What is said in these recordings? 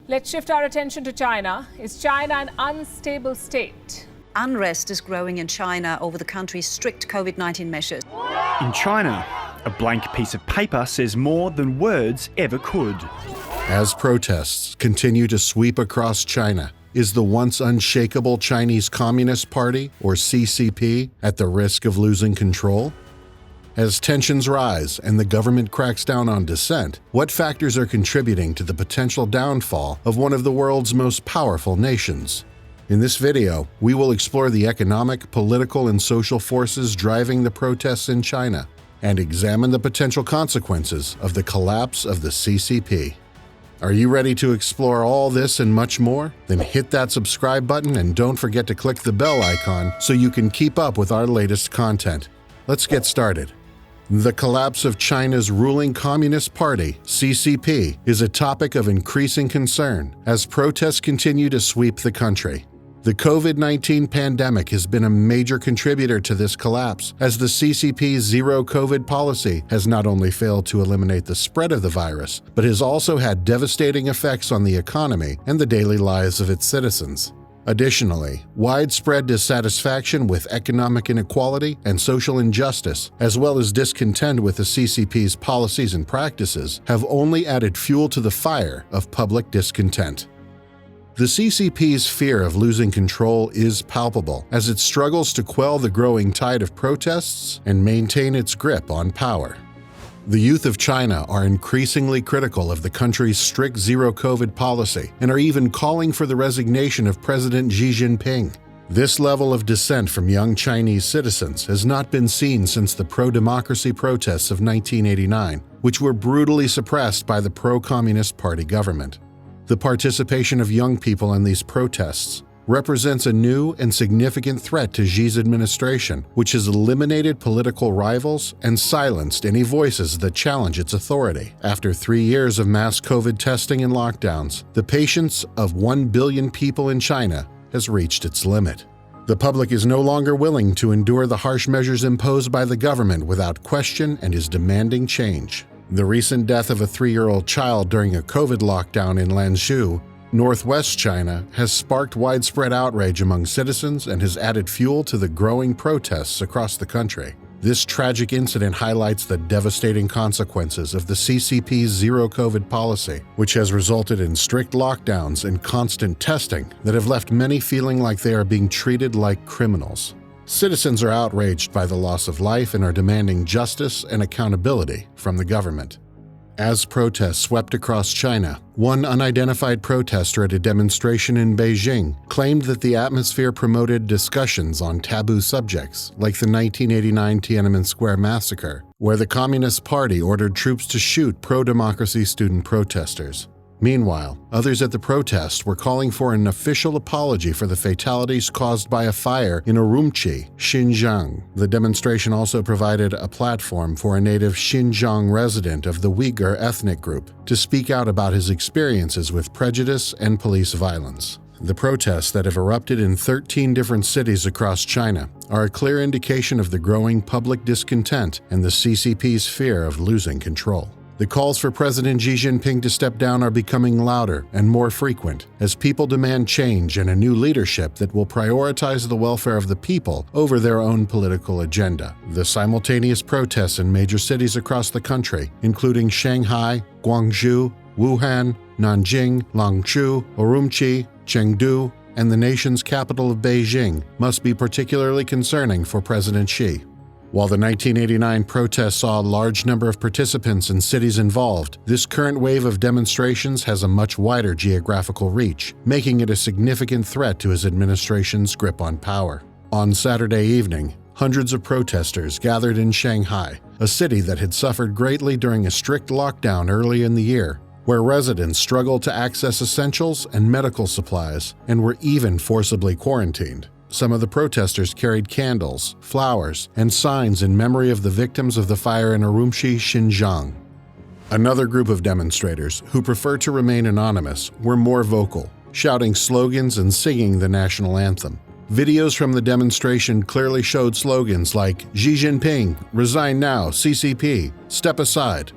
Let's shift our attention to China. Is China an unstable state? Unrest is growing in China over the country's strict COVID-19 measures. In China, a blank piece of paper says more than words ever could. As protests continue to sweep across China, is the once unshakable Chinese Communist Party, or CCP, at the risk of losing control? As tensions rise and the government cracks down on dissent, what factors are contributing to the potential downfall of one of the world's most powerful nations? In this video, we will explore the economic, political, and social forces driving the protests in China and examine the potential consequences of the collapse of the CCP. Are you ready to explore all this and much more? Then hit that subscribe button and don't forget to click the bell icon so you can keep up with our latest content. Let's get started. The collapse of China's ruling Communist Party, CCP, is a topic of increasing concern as protests continue to sweep the country. The COVID-19 pandemic has been a major contributor to this collapse, as the CCP's zero-COVID policy has not only failed to eliminate the spread of the virus, but has also had devastating effects on the economy and the daily lives of its citizens. Additionally, widespread dissatisfaction with economic inequality and social injustice, as well as discontent with the CCP's policies and practices, have only added fuel to the fire of public discontent. The CCP's fear of losing control is palpable, as it struggles to quell the growing tide of protests and maintain its grip on power. The youth of China are increasingly critical of the country's strict zero-COVID policy and are even calling for the resignation of President Xi Jinping. This level of dissent from young Chinese citizens has not been seen since the pro-democracy protests of 1989, which were brutally suppressed by the pro-Communist Party government. The participation of young people in these protests represents a new and significant threat to Xi's administration, which has eliminated political rivals and silenced any voices that challenge its authority. After 3 years of mass COVID testing and lockdowns, the patience of 1 billion people in China has reached its limit. The public is no longer willing to endure the harsh measures imposed by the government without question and is demanding change. The recent death of a 3-year-old child during a COVID lockdown in Lanzhou, northwest China, has sparked widespread outrage among citizens and has added fuel to the growing protests across the country. This tragic incident highlights the devastating consequences of the CCP's zero-COVID policy, which has resulted in strict lockdowns and constant testing that have left many feeling like they are being treated like criminals. Citizens are outraged by the loss of life and are demanding justice and accountability from the government. As protests swept across China, one unidentified protester at a demonstration in Beijing claimed that the atmosphere promoted discussions on taboo subjects, like the 1989 Tiananmen Square massacre, where the Communist Party ordered troops to shoot pro-democracy student protesters. Meanwhile, others at the protest were calling for an official apology for the fatalities caused by a fire in Urumqi, Xinjiang. The demonstration also provided a platform for a native Xinjiang resident of the Uyghur ethnic group to speak out about his experiences with prejudice and police violence. The protests that have erupted in 13 different cities across China are a clear indication of the growing public discontent and the CCP's fear of losing control. The calls for President Xi Jinping to step down are becoming louder and more frequent as people demand change and a new leadership that will prioritize the welfare of the people over their own political agenda. The simultaneous protests in major cities across the country, including Shanghai, Guangzhou, Wuhan, Nanjing, Langzhou, Urumqi, Chengdu, and the nation's capital of Beijing, must be particularly concerning for President Xi. While the 1989 protests saw a large number of participants and cities involved, this current wave of demonstrations has a much wider geographical reach, making it a significant threat to his administration's grip on power. On Saturday evening, hundreds of protesters gathered in Shanghai, a city that had suffered greatly during a strict lockdown early in the year, where residents struggled to access essentials and medical supplies and were even forcibly quarantined. Some of the protesters carried candles, flowers, and signs in memory of the victims of the fire in Urumqi, Xinjiang. Another group of demonstrators, who prefer to remain anonymous, were more vocal, shouting slogans and singing the national anthem. Videos from the demonstration clearly showed slogans like "Xi Jinping, resign now, CCP, step aside."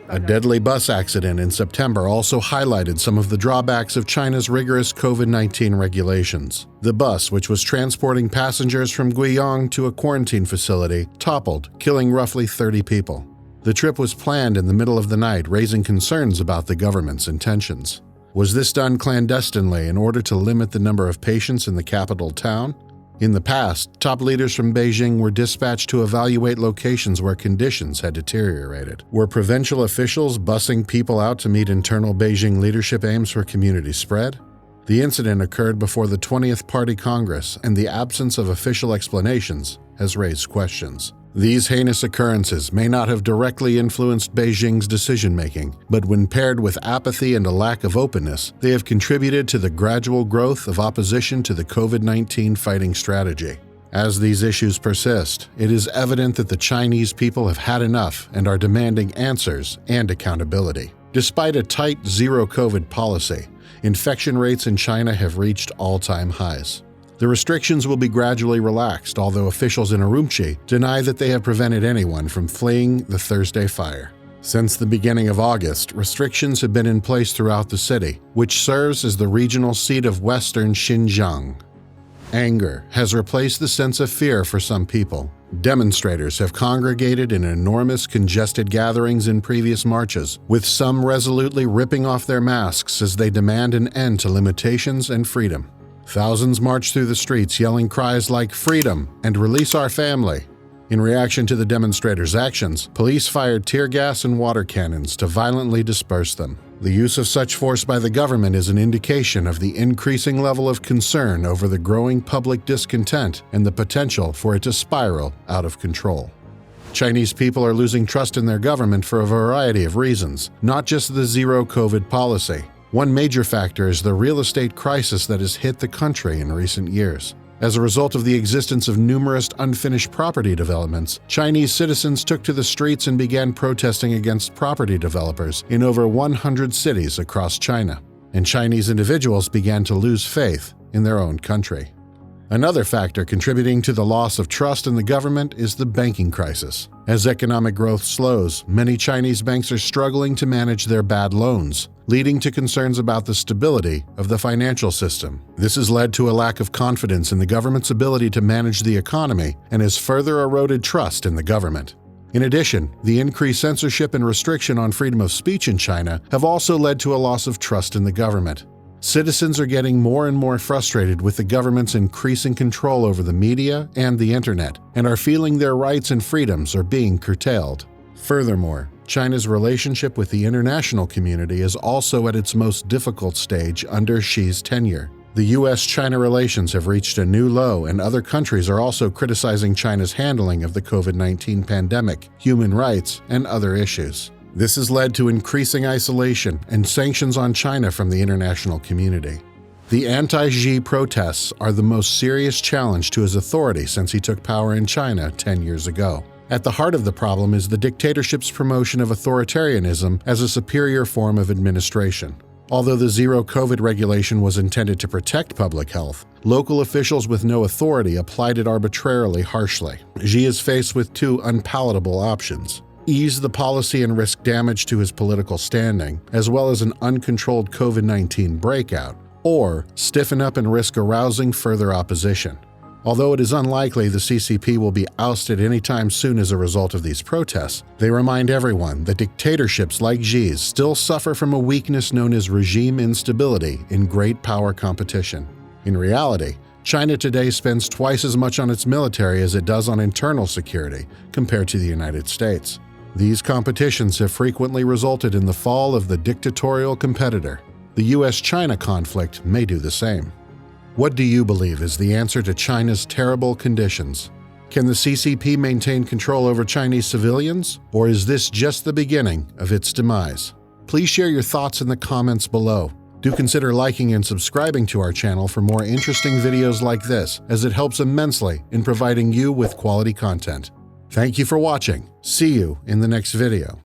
A deadly bus accident in September also highlighted some of the drawbacks of China's rigorous COVID-19 regulations. The bus, which was transporting passengers from Guiyang to a quarantine facility, toppled, killing roughly 30 people. The trip was planned in the middle of the night, raising concerns about the government's intentions. Was this done clandestinely in order to limit the number of patients in the capital town? In the past, top leaders from Beijing were dispatched to evaluate locations where conditions had deteriorated. Were provincial officials busing people out to meet internal Beijing leadership aims for community spread? The incident occurred before the 20th Party Congress, and the absence of official explanations has raised questions. These heinous occurrences may not have directly influenced Beijing's decision-making, but when paired with apathy and a lack of openness, they have contributed to the gradual growth of opposition to the COVID-19 fighting strategy. As these issues persist, it is evident that the Chinese people have had enough and are demanding answers and accountability. Despite a tight zero-COVID policy, infection rates in China have reached all-time highs. The restrictions will be gradually relaxed, although officials in Urumqi deny that they have prevented anyone from fleeing the Thursday fire. Since the beginning of August, restrictions have been in place throughout the city, which serves as the regional seat of Western Xinjiang. Anger has replaced the sense of fear for some people. Demonstrators have congregated in enormous congested gatherings in previous marches, with some resolutely ripping off their masks as they demand an end to limitations and freedom. Thousands marched through the streets yelling cries like "Freedom" and "Release our family." In reaction to the demonstrators' actions, police fired tear gas and water cannons to violently disperse them. The use of such force by the government is an indication of the increasing level of concern over the growing public discontent and the potential for it to spiral out of control. Chinese people are losing trust in their government for a variety of reasons, not just the zero-COVID policy. One major factor is the real estate crisis that has hit the country in recent years. As a result of the existence of numerous unfinished property developments, Chinese citizens took to the streets and began protesting against property developers in over 100 cities across China, and Chinese individuals began to lose faith in their own country. Another factor contributing to the loss of trust in the government is the banking crisis. As economic growth slows, many Chinese banks are struggling to manage their bad loans, leading to concerns about the stability of the financial system. This has led to a lack of confidence in the government's ability to manage the economy and has further eroded trust in the government. In addition, the increased censorship and restriction on freedom of speech in China have also led to a loss of trust in the government. Citizens are getting more and more frustrated with the government's increasing control over the media and the internet, and are feeling their rights and freedoms are being curtailed. Furthermore, China's relationship with the international community is also at its most difficult stage under Xi's tenure. The U.S.-China relations have reached a new low, and other countries are also criticizing China's handling of the COVID-19 pandemic, human rights, and other issues. This has led to increasing isolation and sanctions on China from the international community. The anti-Xi protests are the most serious challenge to his authority since he took power in China 10 years ago. At the heart of the problem is the dictatorship's promotion of authoritarianism as a superior form of administration. Although the zero-COVID regulation was intended to protect public health, local officials with no authority applied it arbitrarily harshly. Xi is faced with two unpalatable options: ease the policy and risk damage to his political standing, as well as an uncontrolled COVID-19 breakout, or stiffen up and risk arousing further opposition. Although it is unlikely the CCP will be ousted anytime soon as a result of these protests, they remind everyone that dictatorships like Xi's still suffer from a weakness known as regime instability in great power competition. In reality, China today spends twice as much on its military as it does on internal security compared to the United States. These competitions have frequently resulted in the fall of the dictatorial competitor. The US-China conflict may do the same. What do you believe is the answer to China's terrible conditions? Can the CCP maintain control over Chinese civilians, or is this just the beginning of its demise? Please share your thoughts in the comments below. Do consider liking and subscribing to our channel for more interesting videos like this, as it helps immensely in providing you with quality content. Thank you for watching. See you in the next video.